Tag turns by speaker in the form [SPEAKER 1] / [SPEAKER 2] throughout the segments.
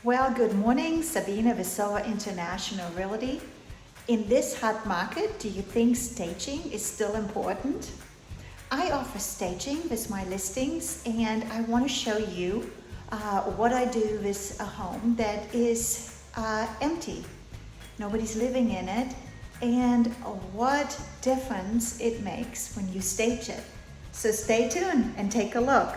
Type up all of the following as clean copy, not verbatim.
[SPEAKER 1] Well, good morning, Sabine Robertson, International Realty. In this hot market, do you think staging is still important? I offer staging with my listings, and I want to show you what I do with a home that is empty. Nobody's living in it, and what difference it makes when you stage it. So stay tuned and take a look.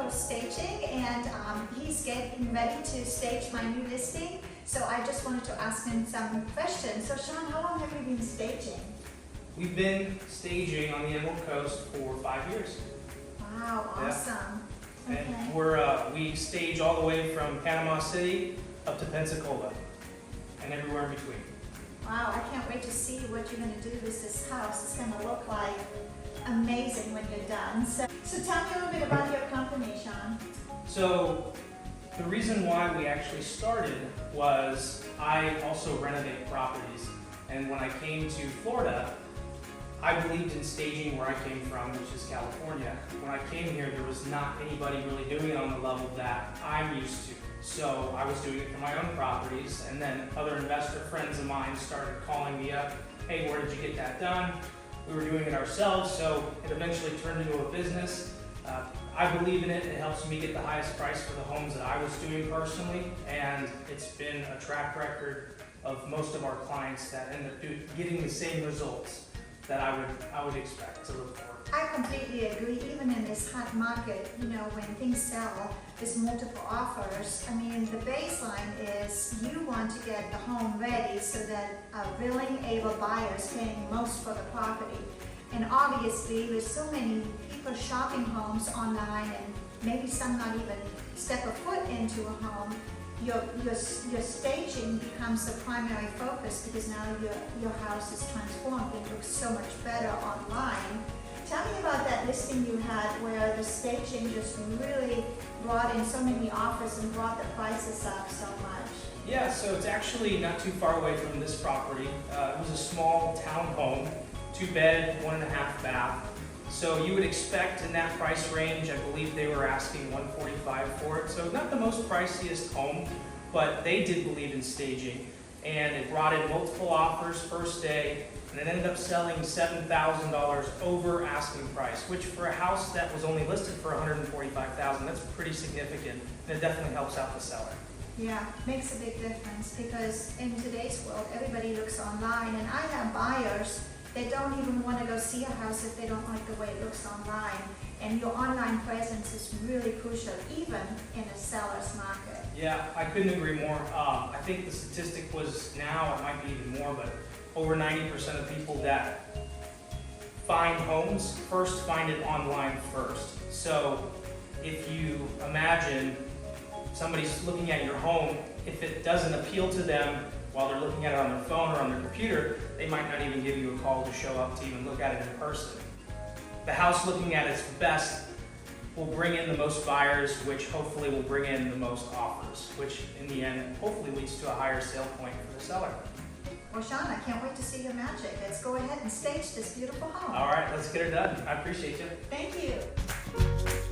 [SPEAKER 1] Staging, and he's getting ready to stage my new listing, so I just wanted to ask him some questions. So Sean, how long have you been staging?
[SPEAKER 2] We've been staging on the Emerald Coast for 5 years.
[SPEAKER 1] Wow, awesome.
[SPEAKER 2] Yeah.
[SPEAKER 1] Okay.
[SPEAKER 2] And we stage all the way from Panama City up to Pensacola and everywhere in between.
[SPEAKER 1] Wow, I can't wait to see what you're going to do with this house. It's going to look like amazing when you're done. So tell me a little bit about your company, Sean.
[SPEAKER 2] So the reason why we actually started was I also renovate properties. And when I came to Florida, I believed in staging where I came from, which is California. When I came here, there was not anybody really doing it on the level that I'm used to. So I was doing it for my own properties, and then other investor friends of mine started calling me up, hey, where did you get that done? We were doing it ourselves, so it eventually turned into a business. I believe in it. It helps me get the highest price for the homes that I was doing personally, and it's been a track record of most of our clients that end up getting the same results that I would expect to look for.
[SPEAKER 1] I completely agree. Even in this hot market, you know, when things sell, there's multiple offers. I mean, the baseline is you want to get the home ready so that a willing, able buyer is paying most for the property. And obviously, with so many people shopping homes online, and maybe some not even step a foot into a home, your staging becomes the primary focus, because now your house is transformed and looks so much better online. Tell me about that listing you had where the staging just really brought in so many offers and brought the prices up so much.
[SPEAKER 2] Yeah, so it's actually not too far away from this property. It was a small townhome, 2-bed, 1.5 bath. So you would expect in that price range, I believe they were asking $145 for it. So not the most priciest home, but they did believe in staging. And it brought in multiple offers first day, and it ended up selling $7,000 over asking price, which for a house that was only listed for $145,000, that's pretty significant, and it definitely helps out the seller.
[SPEAKER 1] Yeah, makes a big difference, because in today's world, everybody looks online, and I have buyers that don't even want to go see a house if they don't like the way it looks online. And your online presence is really crucial, even in a seller's market.
[SPEAKER 2] Yeah, I couldn't agree more. I think the statistic was, now it might be even more, but over 90% of people that find homes first find it online first. So if you imagine somebody's looking at your home, if it doesn't appeal to them while they're looking at it on their phone or on their computer, they might not even give you a call to show up to even look at it in person. The house looking at its best will bring in the most buyers, which hopefully will bring in the most offers, which in the end hopefully leads to a higher sale point for the seller.
[SPEAKER 1] Well, Sean, I can't wait to see your magic. Let's go ahead and stage this beautiful home.
[SPEAKER 2] All right, let's get her done. I appreciate you.
[SPEAKER 1] Thank you.